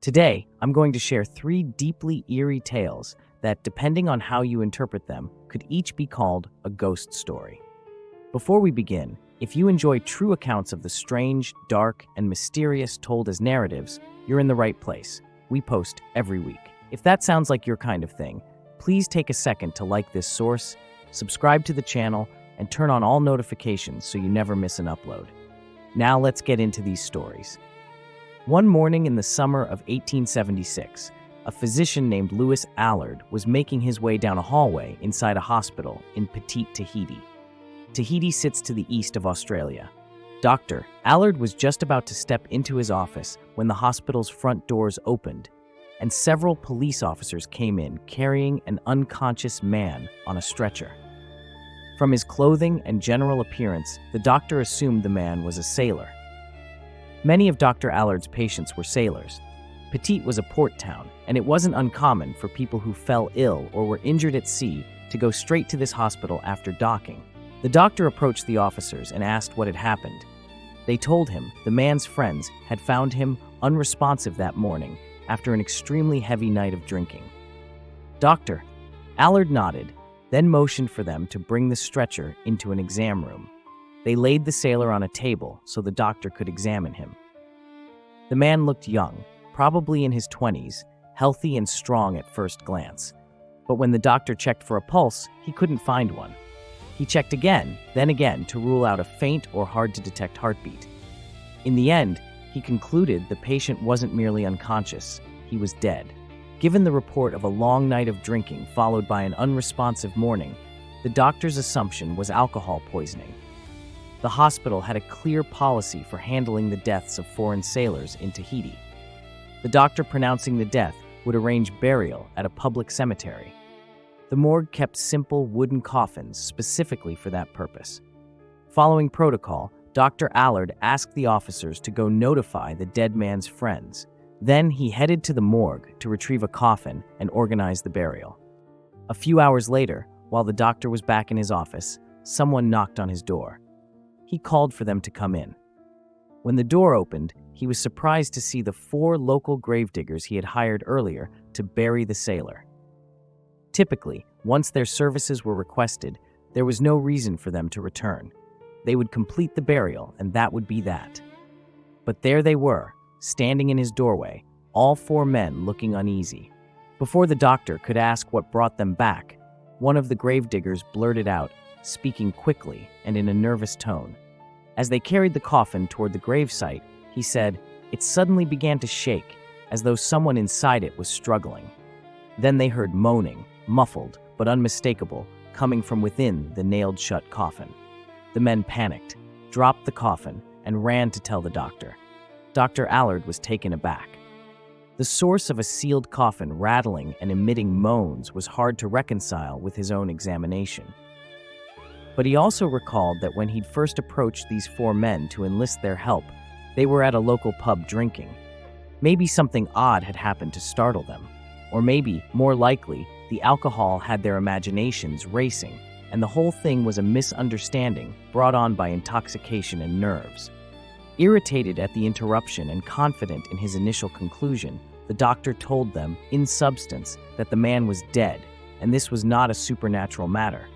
Today, I'm going to share three deeply eerie tales that, depending on how you interpret them, could each be called a ghost story. Before we begin, if you enjoy true accounts of the strange, dark, and mysterious told as narratives, you're in the right place. We post every week. If that sounds like your kind of thing, please take a second to like this source, subscribe to the channel, and turn on all notifications so you never miss an upload. Now let's get into these stories. One morning in the summer of 1876, a physician named Louis Allard was making his way down a hallway inside a hospital in Petite, Tahiti. Tahiti sits to the east of Australia. Dr. Allard was just about to step into his office when the hospital's front doors opened, and several police officers came in carrying an unconscious man on a stretcher. From his clothing and general appearance, the doctor assumed the man was a sailor. Many of Dr. Allard's patients were sailors. Petite was a port town, and it wasn't uncommon for people who fell ill or were injured at sea to go straight to this hospital after docking. The doctor approached the officers and asked what had happened. They told him the man's friends had found him unresponsive that morning after an extremely heavy night of drinking. Dr. Allard nodded, then motioned for them to bring the stretcher into an exam room. They laid the sailor on a table so the doctor could examine him. The man looked young, probably in his 20s, healthy and strong at first glance. But when the doctor checked for a pulse, he couldn't find one. He checked again, then again, to rule out a faint or hard-to-detect heartbeat. In the end, he concluded the patient wasn't merely unconscious, he was dead. Given the report of a long night of drinking followed by an unresponsive morning, the doctor's assumption was alcohol poisoning. The hospital had a clear policy for handling the deaths of foreign sailors in Tahiti. The doctor pronouncing the death would arrange burial at a public cemetery. The morgue kept simple wooden coffins specifically for that purpose. Following protocol, Dr. Allard asked the officers to go notify the dead man's friends. Then he headed to the morgue to retrieve a coffin and organize the burial. A few hours later, while the doctor was back in his office, someone knocked on his door. He called for them to come in. When the door opened, he was surprised to see the 4 local gravediggers he had hired earlier to bury the sailor. Typically, once their services were requested, there was no reason for them to return. They would complete the burial, and that would be that. But there they were, standing in his doorway, all 4 men looking uneasy. Before the doctor could ask what brought them back, one of the gravediggers blurted out, speaking quickly and in a nervous tone. As they carried the coffin toward the gravesite, he said, it suddenly began to shake, as though someone inside it was struggling. Then they heard moaning, muffled but unmistakable, coming from within the nailed-shut coffin. The men panicked, dropped the coffin, and ran to tell the doctor. Dr. Allard was taken aback. The source of a sealed coffin rattling and emitting moans was hard to reconcile with his own examination. But he also recalled that when he'd first approached these 4 men to enlist their help, they were at a local pub drinking. Maybe something odd had happened to startle them. Or maybe, more likely, the alcohol had their imaginations racing, and the whole thing was a misunderstanding brought on by intoxication and nerves. Irritated at the interruption and confident in his initial conclusion, the doctor told them, in substance, that the man was dead, and this was not a supernatural matter.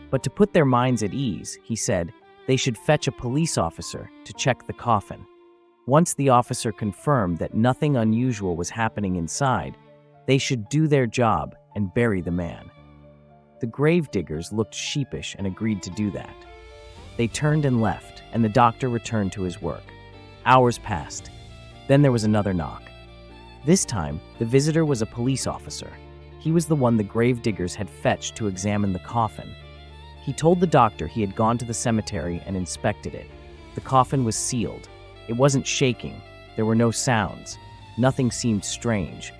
But to put their minds at ease, he said, they should fetch a police officer to check the coffin. Once the officer confirmed that nothing unusual was happening inside, they should do their job and bury the man. The gravediggers looked sheepish and agreed to do that. They turned and left, and the doctor returned to his work. Hours passed. Then there was another knock. This time, the visitor was a police officer. He was the one the gravediggers had fetched to examine the coffin. He told the doctor he had gone to the cemetery and inspected it. The coffin was sealed. It wasn't shaking. There were no sounds. Nothing seemed strange.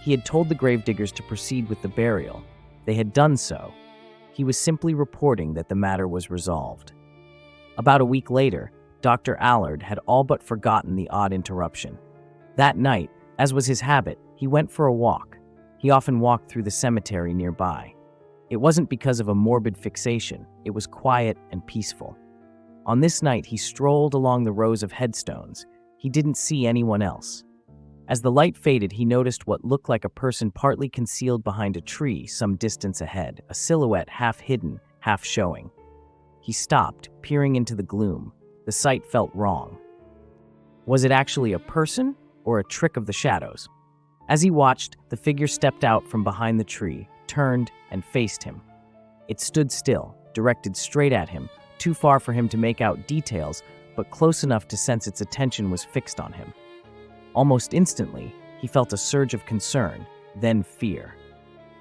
He had told the gravediggers to proceed with the burial. They had done so. He was simply reporting that the matter was resolved. About a week later, Dr. Allard had all but forgotten the odd interruption. That night, as was his habit, he went for a walk. He often walked through the cemetery nearby. It wasn't because of a morbid fixation. It was quiet and peaceful. On this night, he strolled along the rows of headstones. He didn't see anyone else. As the light faded, he noticed what looked like a person partly concealed behind a tree some distance ahead, a silhouette half hidden, half showing. He stopped, peering into the gloom. The sight felt wrong. Was it actually a person or a trick of the shadows? As he watched, the figure stepped out from behind the tree, turned, and faced him. It stood still, directed straight at him, too far for him to make out details, but close enough to sense its attention was fixed on him. Almost instantly, he felt a surge of concern, then fear.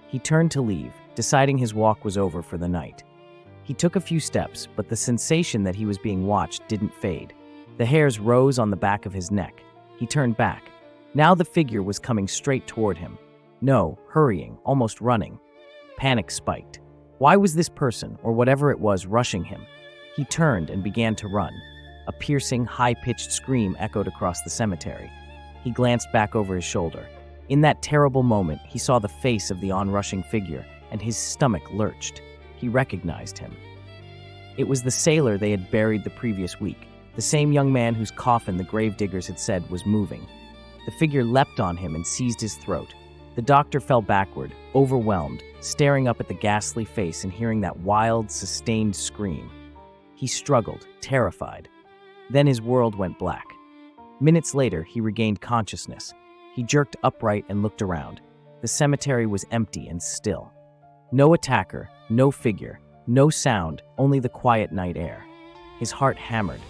He turned to leave, deciding his walk was over for the night. He took a few steps, but the sensation that he was being watched didn't fade. The hairs rose on the back of his neck. He turned back. Now the figure was coming straight toward him. No, hurrying, almost running. Panic spiked. Why was this person, or whatever it was, rushing him? He turned and began to run. A piercing, high-pitched scream echoed across the cemetery. He glanced back over his shoulder. In that terrible moment, he saw the face of the onrushing figure, and his stomach lurched. He recognized him. It was the sailor they had buried the previous week, the same young man whose coffin the gravediggers had said was moving. The figure leapt on him and seized his throat. The doctor fell backward, overwhelmed, staring up at the ghastly face and hearing that wild, sustained scream. He struggled, terrified. Then his world went black. Minutes later, he regained consciousness. He jerked upright and looked around. The cemetery was empty and still. No attacker, no figure, no sound, only the quiet night air. His heart hammered.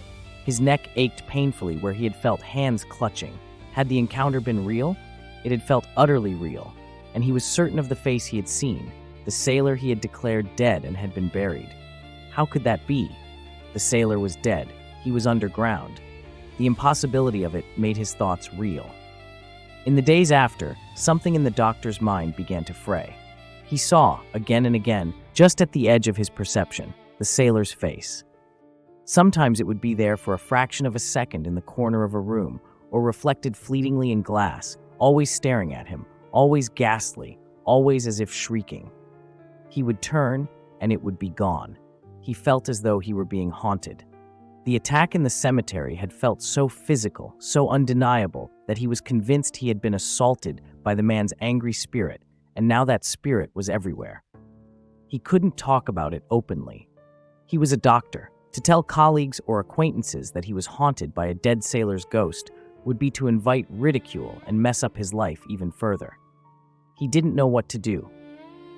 His neck ached painfully where he had felt hands clutching. Had the encounter been real? It had felt utterly real, and he was certain of the face he had seen, the sailor he had declared dead and had been buried. How could that be? The sailor was dead. He was underground. The impossibility of it made his thoughts real. In the days after, something in the doctor's mind began to fray. He saw, again and again, just at the edge of his perception, the sailor's face. Sometimes it would be there for a fraction of a second in the corner of a room, or reflected fleetingly in glass, always staring at him, always ghastly, always as if shrieking. He would turn, and it would be gone. He felt as though he were being haunted. The attack in the cemetery had felt so physical, so undeniable, that he was convinced he had been assaulted by the man's angry spirit, and now that spirit was everywhere. He couldn't talk about it openly. He was a doctor. To tell colleagues or acquaintances that he was haunted by a dead sailor's ghost would be to invite ridicule and mess up his life even further. He didn't know what to do.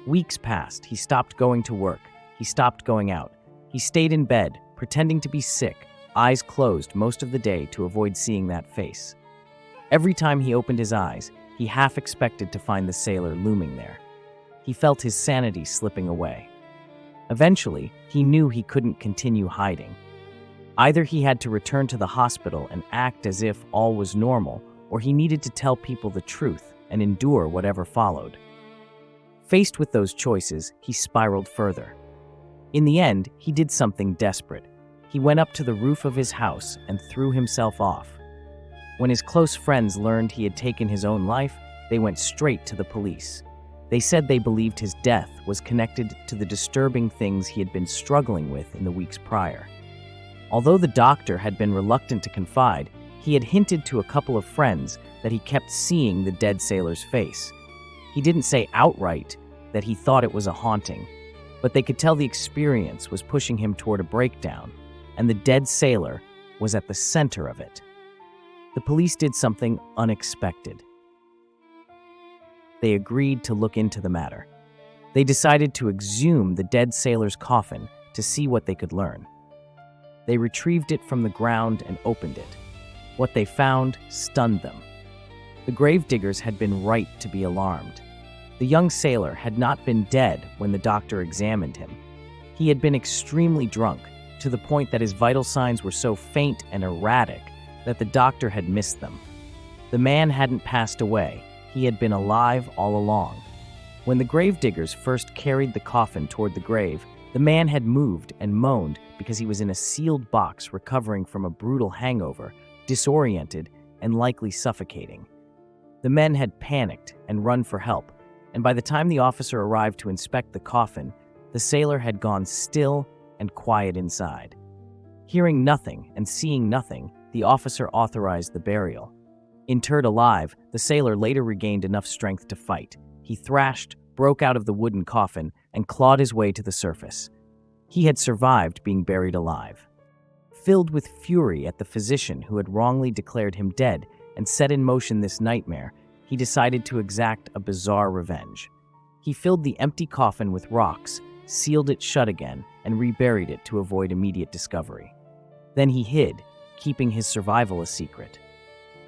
Weeks passed. He stopped going to work. He stopped going out. He stayed in bed, pretending to be sick, eyes closed most of the day to avoid seeing that face. Every time he opened his eyes, he half expected to find the sailor looming there. He felt his sanity slipping away. Eventually, he knew he couldn't continue hiding. Either he had to return to the hospital and act as if all was normal, or he needed to tell people the truth and endure whatever followed. Faced with those choices, he spiraled further. In the end, he did something desperate. He went up to the roof of his house and threw himself off. When his close friends learned he had taken his own life, they went straight to the police. They said they believed his death was connected to the disturbing things he had been struggling with in the weeks prior. Although the doctor had been reluctant to confide, he had hinted to a couple of friends that he kept seeing the dead sailor's face. He didn't say outright that he thought it was a haunting, but they could tell the experience was pushing him toward a breakdown, and the dead sailor was at the center of it. The police did something unexpected. They agreed to look into the matter. They decided to exhume the dead sailor's coffin to see what they could learn. They retrieved it from the ground and opened it. What they found stunned them. The gravediggers had been right to be alarmed. The young sailor had not been dead when the doctor examined him. He had been extremely drunk, to the point that his vital signs were so faint and erratic that the doctor had missed them. The man hadn't passed away. He had been alive all along. When the gravediggers first carried the coffin toward the grave, the man had moved and moaned because he was in a sealed box recovering from a brutal hangover, disoriented and likely suffocating. The men had panicked and run for help, and by the time the officer arrived to inspect the coffin, the sailor had gone still and quiet inside. Hearing nothing and seeing nothing, the officer authorized the burial. Interred alive, the sailor later regained enough strength to fight. He thrashed, broke out of the wooden coffin, and clawed his way to the surface. He had survived being buried alive. Filled with fury at the physician who had wrongly declared him dead and set in motion this nightmare, he decided to exact a bizarre revenge. He filled the empty coffin with rocks, sealed it shut again, and reburied it to avoid immediate discovery. Then he hid, keeping his survival a secret.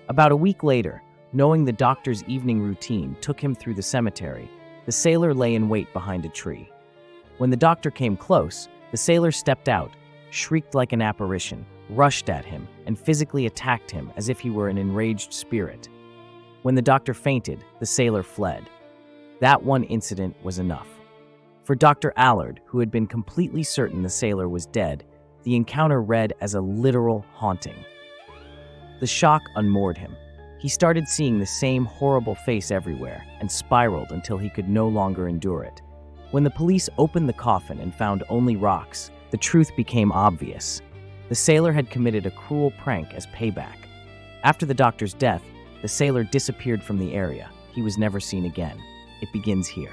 About a week later, knowing the doctor's evening routine took him through the cemetery, the sailor lay in wait behind a tree. When the doctor came close, the sailor stepped out, shrieked like an apparition, rushed at him, and physically attacked him as if he were an enraged spirit. When the doctor fainted, the sailor fled. That one incident was enough. For Dr. Allard, who had been completely certain the sailor was dead, the encounter read as a literal haunting. The shock unmoored him. He started seeing the same horrible face everywhere and spiraled until he could no longer endure it. When the police opened the coffin and found only rocks, the truth became obvious. The sailor had committed a cruel prank as payback. After the doctor's death, the sailor disappeared from the area. He was never seen again. It begins here.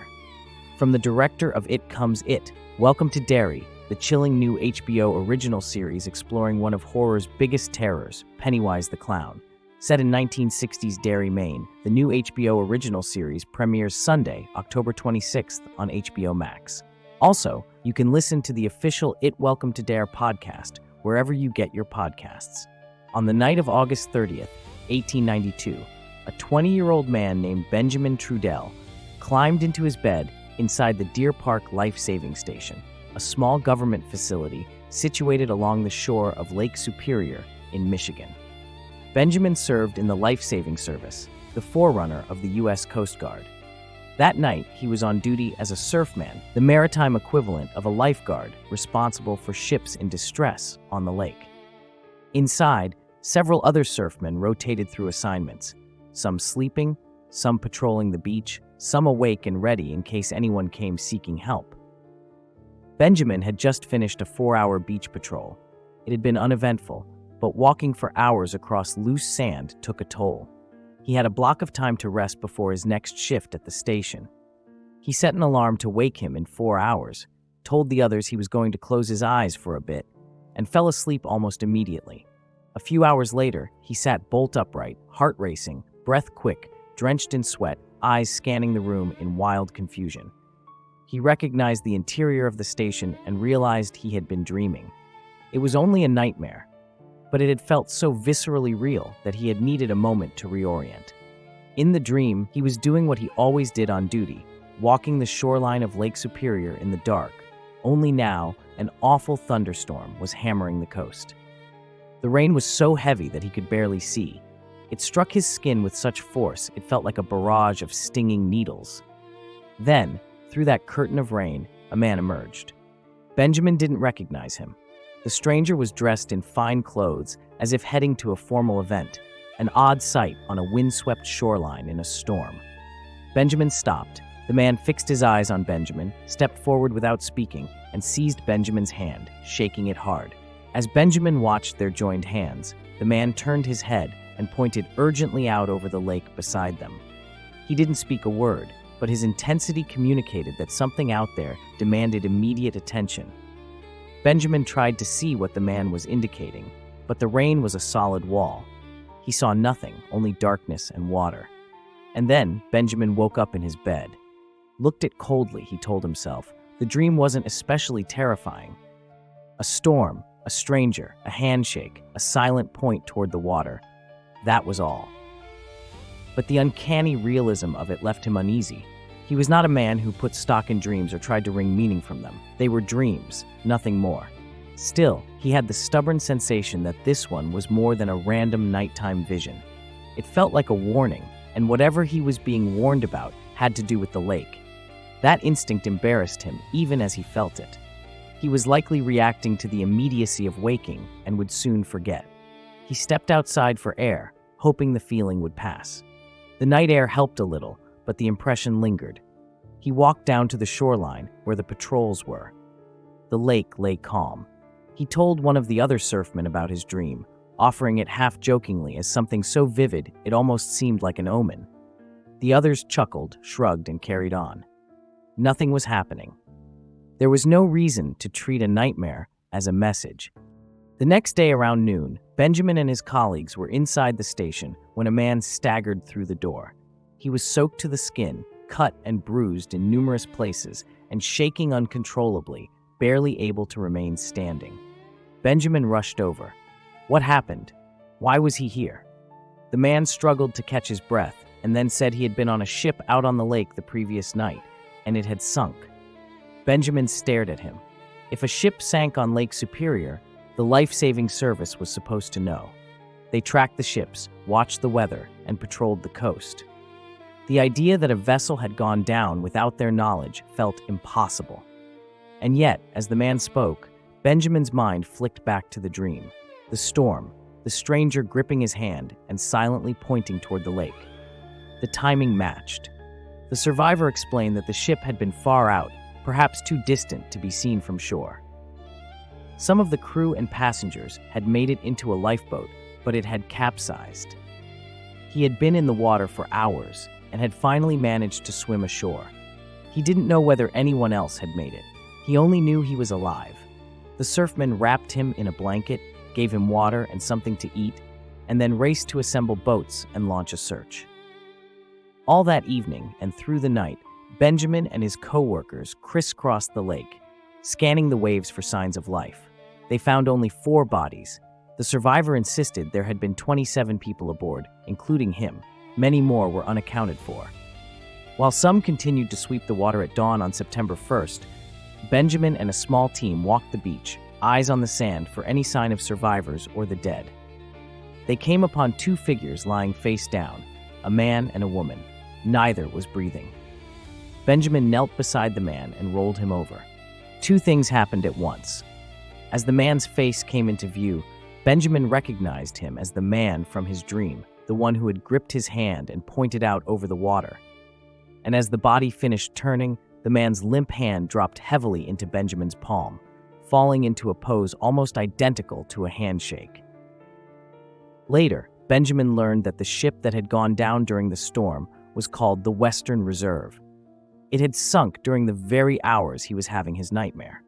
From the director of It Comes It, welcome to Derry, the chilling new HBO original series exploring one of horror's biggest terrors, Pennywise the Clown. Set in 1960s Derry, Maine, the new HBO original series premieres Sunday, October 26th on HBO Max. Also, you can listen to the official It Welcome to Dare podcast wherever you get your podcasts. On the night of August 30th, 1892, a 20-year-old man named Benjamin Trudell climbed into his bed inside the Deer Park Life Saving Station, a small government facility situated along the shore of Lake Superior in Michigan. Benjamin served in the life-saving service, the forerunner of the U.S. Coast Guard. That night, he was on duty as a surfman, the maritime equivalent of a lifeguard responsible for ships in distress on the lake. Inside, several other surfmen rotated through assignments, some sleeping, some patrolling the beach, some awake and ready in case anyone came seeking help. Benjamin had just finished a 4-hour beach patrol. It had been uneventful, but walking for hours across loose sand took a toll. He had a block of time to rest before his next shift at the station. He set an alarm to wake him in 4 hours, told the others he was going to close his eyes for a bit, and fell asleep almost immediately. A few hours later, he sat bolt upright, heart racing, breath quick, drenched in sweat, eyes scanning the room in wild confusion. He recognized the interior of the station and realized he had been dreaming. It was only a nightmare, but it had felt so viscerally real that he had needed a moment to reorient. In the dream, he was doing what he always did on duty, walking the shoreline of Lake Superior in the dark. Only now, an awful thunderstorm was hammering the coast. The rain was so heavy that he could barely see. It struck his skin with such force it felt like a barrage of stinging needles. Then, through that curtain of rain, a man emerged. Benjamin didn't recognize him. The stranger was dressed in fine clothes, as if heading to a formal event, an odd sight on a windswept shoreline in a storm. Benjamin stopped. The man fixed his eyes on Benjamin, stepped forward without speaking, and seized Benjamin's hand, shaking it hard. As Benjamin watched their joined hands, the man turned his head and pointed urgently out over the lake beside them. He didn't speak a word, but his intensity communicated that something out there demanded immediate attention. Benjamin tried to see what the man was indicating, but the rain was a solid wall. He saw nothing, only darkness and water. And then Benjamin woke up in his bed. Looked it coldly, he told himself. The dream wasn't especially terrifying. A storm, a stranger, a handshake, a silent point toward the water. That was all. But the uncanny realism of it left him uneasy. He was not a man who put stock in dreams or tried to wring meaning from them. They were dreams, nothing more. Still, he had the stubborn sensation that this one was more than a random nighttime vision. It felt like a warning, and whatever he was being warned about had to do with the lake. That instinct embarrassed him, even as he felt it. He was likely reacting to the immediacy of waking and would soon forget. He stepped outside for air, hoping the feeling would pass. The night air helped a little, but the impression lingered. He walked down to the shoreline where the patrols were. The lake lay calm. He told one of the other surfmen about his dream, offering it half-jokingly as something so vivid it almost seemed like an omen. The others chuckled, shrugged, and carried on. Nothing was happening. There was no reason to treat a nightmare as a message. The next day around noon, Benjamin and his colleagues were inside the station when a man staggered through the door. He was soaked to the skin, cut and bruised in numerous places, and shaking uncontrollably, barely able to remain standing. Benjamin rushed over. What happened? Why was he here? The man struggled to catch his breath and then said he had been on a ship out on the lake the previous night, and it had sunk. Benjamin stared at him. If a ship sank on Lake Superior, the life-saving service was supposed to know. They tracked the ships, watched the weather, and patrolled the coast. The idea that a vessel had gone down without their knowledge felt impossible. And yet, as the man spoke, Benjamin's mind flicked back to the dream, the storm, the stranger gripping his hand and silently pointing toward the lake. The timing matched. The survivor explained that the ship had been far out, perhaps too distant to be seen from shore. Some of the crew and passengers had made it into a lifeboat, but it had capsized. He had been in the water for hours and had finally managed to swim ashore. He didn't know whether anyone else had made it. He only knew he was alive. The surfman wrapped him in a blanket, gave him water and something to eat, and then raced to assemble boats and launch a search. All that evening and through the night, Benjamin and his co-workers crisscrossed the lake, scanning the waves for signs of life. They found only 4 bodies. The survivor insisted there had been 27 people aboard, including him. Many more were unaccounted for. While some continued to sweep the water at dawn on September 1st, Benjamin and a small team walked the beach, eyes on the sand for any sign of survivors or the dead. They came upon 2 figures lying face down, a man and a woman. Neither was breathing. Benjamin knelt beside the man and rolled him over. 2 things happened at once. As the man's face came into view, Benjamin recognized him as the man from his dream, the one who had gripped his hand and pointed out over the water. And as the body finished turning, the man's limp hand dropped heavily into Benjamin's palm, falling into a pose almost identical to a handshake. Later, Benjamin learned that the ship that had gone down during the storm was called the Western Reserve. It had sunk during the very hours he was having his nightmare.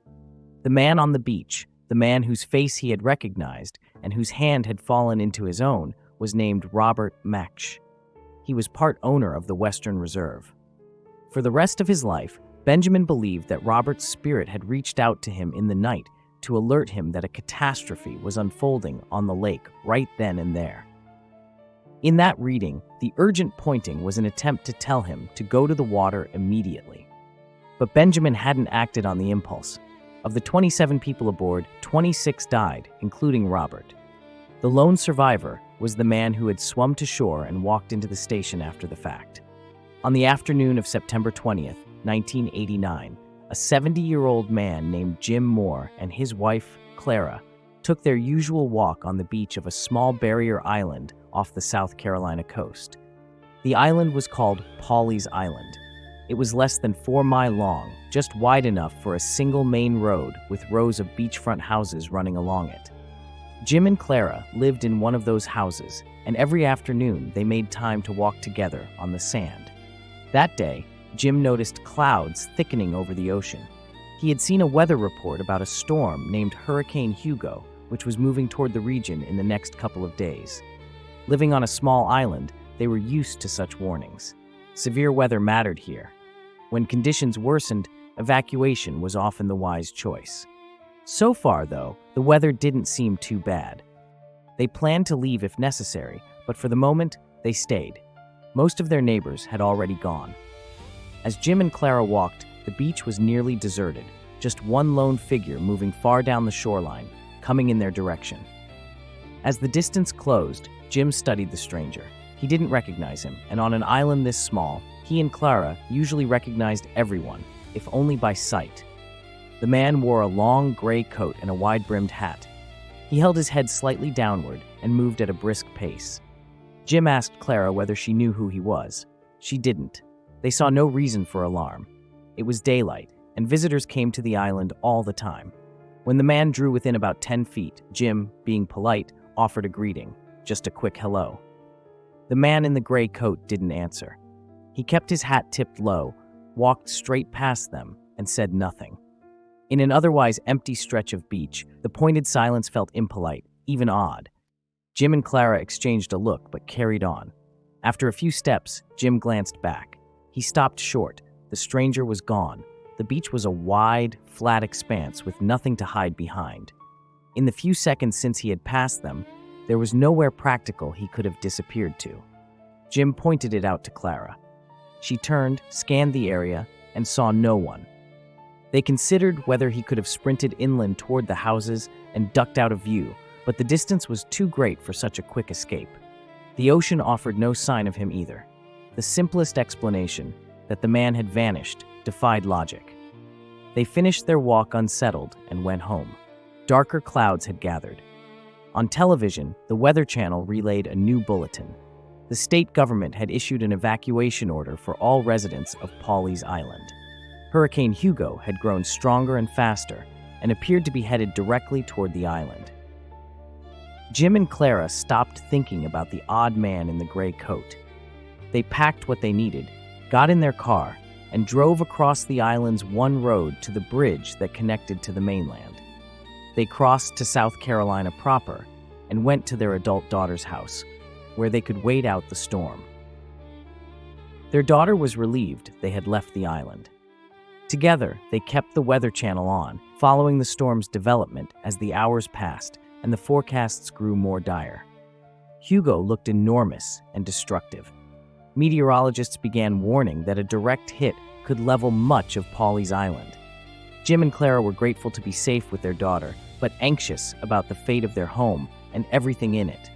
The man on the beach, the man whose face he had recognized and whose hand had fallen into his own, was named Robert Mech. He was part owner of the Western Reserve. For the rest of his life, Benjamin believed that Robert's spirit had reached out to him in the night to alert him that a catastrophe was unfolding on the lake right then and there. In that reading, the urgent pointing was an attempt to tell him to go to the water immediately. But Benjamin hadn't acted on the impulse. Of the 27 people aboard, 26 died, including Robert. The lone survivor was the man who had swum to shore and walked into the station after the fact. On the afternoon of September 20th, 1989, a 70-year-old man named Jim Moore and his wife, Clara, took their usual walk on the beach of a small barrier island off the South Carolina coast. The island was called Pawleys Island. It was less than 4 miles long, just wide enough for a single main road with rows of beachfront houses running along it. Jim and Clara lived in one of those houses, and every afternoon they made time to walk together on the sand. That day, Jim noticed clouds thickening over the ocean. He had seen a weather report about a storm named Hurricane Hugo, which was moving toward the region in the next couple of days. Living on a small island, they were used to such warnings. Severe weather mattered here. When conditions worsened, evacuation was often the wise choice. So far, though, the weather didn't seem too bad. They planned to leave if necessary, but for the moment, they stayed. Most of their neighbors had already gone. As Jim and Clara walked, the beach was nearly deserted, just one lone figure moving far down the shoreline, coming in their direction. As the distance closed, Jim studied the stranger. He didn't recognize him, and on an island this small, he and Clara usually recognized everyone, if only by sight. The man wore a long gray coat and a wide-brimmed hat. He held his head slightly downward and moved at a brisk pace. Jim asked Clara whether she knew who he was. She didn't. They saw no reason for alarm. It was daylight, and visitors came to the island all the time. When the man drew within about 10 feet, Jim, being polite, offered a greeting, just a quick hello. The man in the gray coat didn't answer. He kept his hat tipped low, walked straight past them, and said nothing. In an otherwise empty stretch of beach, the pointed silence felt impolite, even odd. Jim and Clara exchanged a look but carried on. After a few steps, Jim glanced back. He stopped short. The stranger was gone. The beach was a wide, flat expanse with nothing to hide behind. In the few seconds since he had passed them, there was nowhere practical he could have disappeared to. Jim pointed it out to Clara. She turned, scanned the area, and saw no one. They considered whether he could have sprinted inland toward the houses and ducked out of view, but the distance was too great for such a quick escape. The ocean offered no sign of him either. The simplest explanation, that the man had vanished, defied logic. They finished their walk unsettled and went home. Darker clouds had gathered. On television, the Weather Channel relayed a new bulletin. The state government had issued an evacuation order for all residents of Pawleys Island. Hurricane Hugo had grown stronger and faster and appeared to be headed directly toward the island. Jim and Clara stopped thinking about the odd man in the gray coat. They packed what they needed, got in their car, and drove across the island's one road to the bridge that connected to the mainland. They crossed to South Carolina proper and went to their adult daughter's house, where they could wait out the storm. Their daughter was relieved they had left the island. Together, they kept the Weather Channel on, following the storm's development as the hours passed and the forecasts grew more dire. Hugo looked enormous and destructive. Meteorologists began warning that a direct hit could level much of Pawleys Island. Jim and Clara were grateful to be safe with their daughter, but anxious about the fate of their home and everything in it.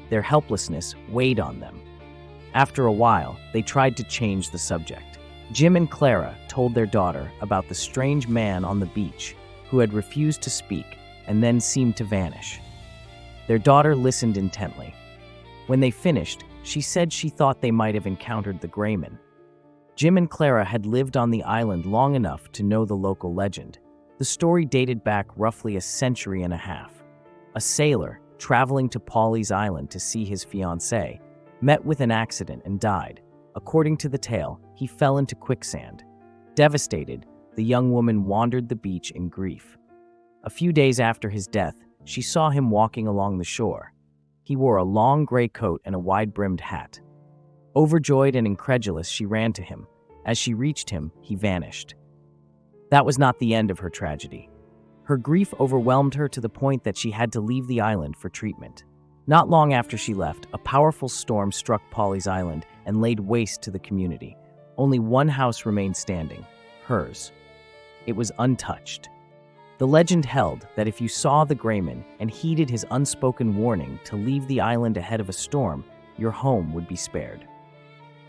Their helplessness weighed on them. After a while, they tried to change the subject. Jim and Clara told their daughter about the strange man on the beach who had refused to speak and then seemed to vanish. Their daughter listened intently. When they finished, she said she thought they might have encountered the Greyman. Jim and Clara had lived on the island long enough to know the local legend. The story dated back roughly a century and a half. A sailor, traveling to Pawleys Island to see his fiancée, met with an accident and died. According to the tale, he fell into quicksand. Devastated, the young woman wandered the beach in grief. A few days after his death, she saw him walking along the shore. He wore a long gray coat and a wide-brimmed hat. Overjoyed and incredulous, she ran to him. As she reached him, he vanished. That was not the end of her tragedy. Her grief overwhelmed her to the point that she had to leave the island for treatment. Not long after she left, a powerful storm struck Pawleys Island and laid waste to the community. Only one house remained standing, hers. It was untouched. The legend held that if you saw the Greyman and heeded his unspoken warning to leave the island ahead of a storm, your home would be spared.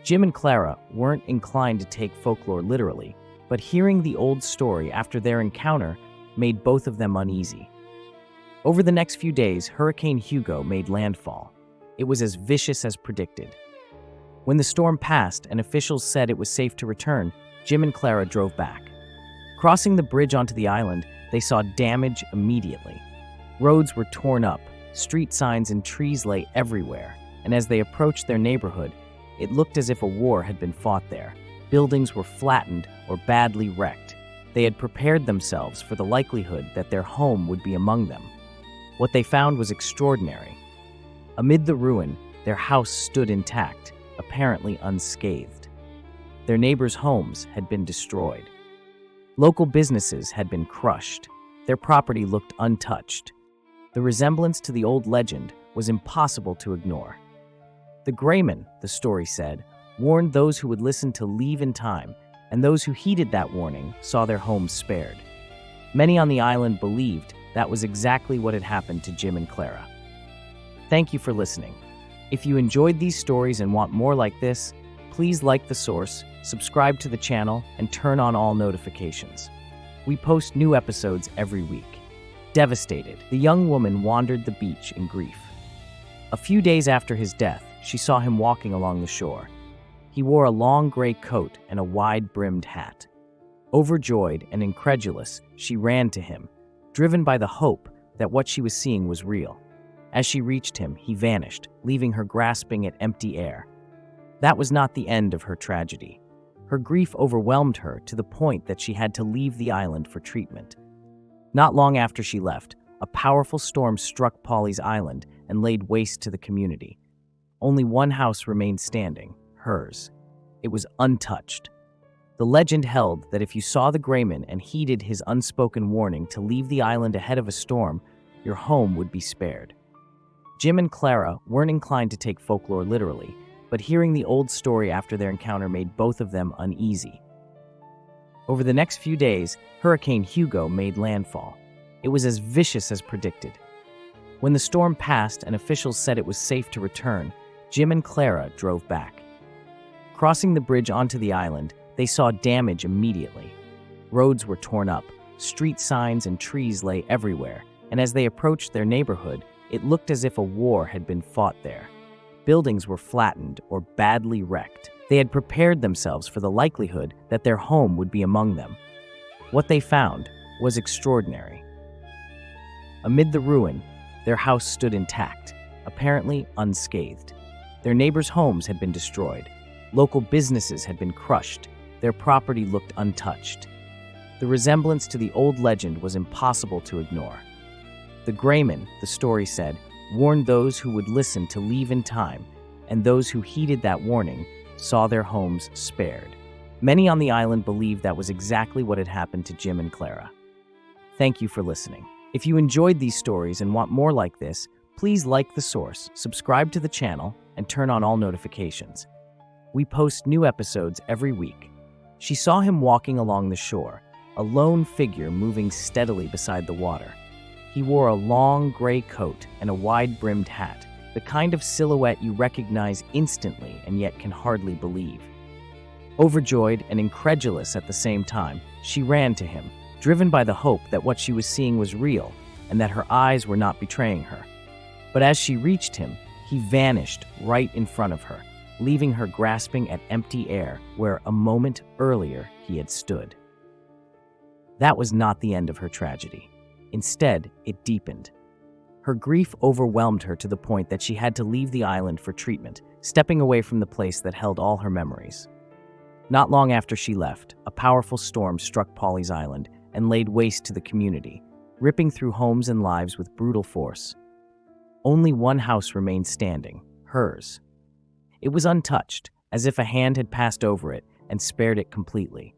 Jim and Clara weren't inclined to take folklore literally, but hearing the old story after their encounter made both of them uneasy. Over the next few days, Hurricane Hugo made landfall. It was as vicious as predicted. When the storm passed and officials said it was safe to return, Jim and Clara drove back. Crossing the bridge onto the island, they saw damage immediately. Roads were torn up, street signs and trees lay everywhere, and as they approached their neighborhood, it looked as if a war had been fought there. Buildings were flattened or badly wrecked. They had prepared themselves for the likelihood that their home would be among them. What they found was extraordinary. Amid the ruin, their house stood intact, apparently unscathed. Their neighbors' homes had been destroyed. Local businesses had been crushed. Their property looked untouched. The resemblance to the old legend was impossible to ignore. The Greyman, the story said, warned those who would listen to leave in time, and those who heeded that warning saw their homes spared. Many on the island believed that was exactly what had happened to Jim and Clara. Thank you for listening. If you enjoyed these stories and want more like this, please like the source, subscribe to the channel, and turn on all notifications. We post new episodes every week. Devastated, the young woman wandered the beach in grief. A few days after his death, she saw him walking along the shore. He wore a long gray coat and a wide-brimmed hat. Overjoyed and incredulous, she ran to him, driven by the hope that what she was seeing was real. As she reached him, he vanished, leaving her grasping at empty air. That was not the end of her tragedy. Her grief overwhelmed her to the point that she had to leave the island for treatment. Not long after she left, a powerful storm struck Polly's island and laid waste to the community. Only one house remained standing, hers. It was untouched. The legend held that if you saw the Greyman and heeded his unspoken warning to leave the island ahead of a storm, your home would be spared. Jim and Clara weren't inclined to take folklore literally, but hearing the old story after their encounter made both of them uneasy. Over the next few days, Hurricane Hugo made landfall. It was as vicious as predicted. When the storm passed and officials said it was safe to return, Jim and Clara drove back. Crossing the bridge onto the island, they saw damage immediately. Roads were torn up, street signs and trees lay everywhere, and as they approached their neighborhood, it looked as if a war had been fought there. Buildings were flattened or badly wrecked. They had prepared themselves for the likelihood that their home would be among them. What they found was extraordinary. Amid the ruin, their house stood intact, apparently unscathed. Their neighbors' homes had been destroyed. Local businesses had been crushed. Their property looked untouched. The resemblance to the old legend was impossible to ignore. The Greyman, the story said, warned those who would listen to leave in time, and those who heeded that warning saw their homes spared. Many on the island believed that was exactly what had happened to Jim and Clara. Thank you for listening. If you enjoyed these stories and want more like this, please like the source, subscribe to the channel, and turn on all notifications. We post new episodes every week. She saw him walking along the shore, a lone figure moving steadily beside the water. He wore a long gray coat and a wide-brimmed hat, the kind of silhouette you recognize instantly and yet can hardly believe. Overjoyed and incredulous at the same time, she ran to him, driven by the hope that what she was seeing was real and that her eyes were not betraying her. But as she reached him, he vanished right in front of her, leaving her grasping at empty air where a moment earlier he had stood. That was not the end of her tragedy. Instead, it deepened. Her grief overwhelmed her to the point that she had to leave the island for treatment, stepping away from the place that held all her memories. Not long after she left, a powerful storm struck Polly's island and laid waste to the community, ripping through homes and lives with brutal force. Only one house remained standing, hers. It was untouched, as if a hand had passed over it and spared it completely.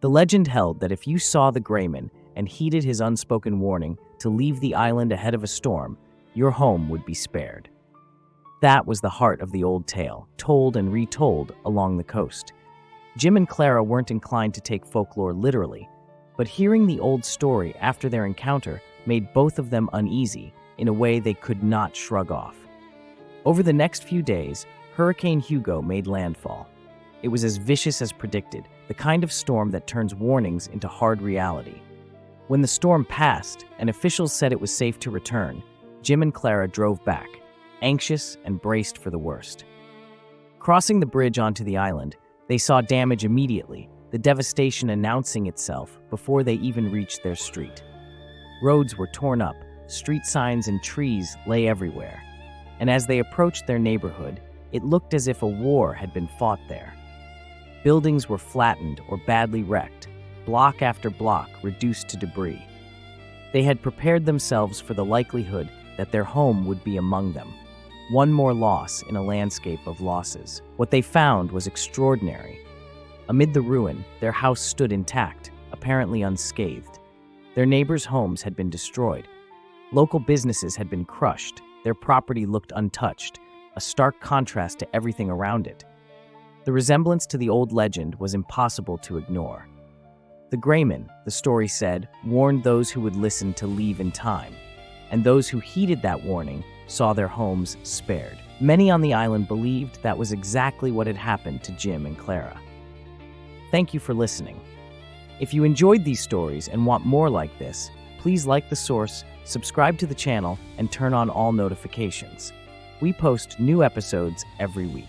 The legend held that if you saw the Greyman and heeded his unspoken warning to leave the island ahead of a storm, your home would be spared. That was the heart of the old tale, told and retold along the coast. Jim and Clara weren't inclined to take folklore literally, but hearing the old story after their encounter made both of them uneasy in a way they could not shrug off. Over the next few days, Hurricane Hugo made landfall. It was as vicious as predicted, the kind of storm that turns warnings into hard reality. When the storm passed and officials said it was safe to return, Jim and Clara drove back, anxious and braced for the worst. Crossing the bridge onto the island, they saw damage immediately, the devastation announcing itself before they even reached their street. Roads were torn up, street signs and trees lay everywhere, and as they approached their neighborhood, it looked as if a war had been fought there. Buildings were flattened or badly wrecked, block after block reduced to debris. They had prepared themselves for the likelihood that their home would be among them. One more loss in a landscape of losses. What they found was extraordinary. Amid the ruin, their house stood intact, apparently unscathed. Their neighbors' homes had been destroyed. Local businesses had been crushed. Their property looked untouched, a stark contrast to everything around it. The resemblance to the old legend was impossible to ignore. The Greyman, the story said, warned those who would listen to leave in time, and those who heeded that warning saw their homes spared. Many on the island believed that was exactly what had happened to Jim and Clara. Thank you for listening. If you enjoyed these stories and want more like this, please like the source, subscribe to the channel, and turn on all notifications. We post new episodes every week.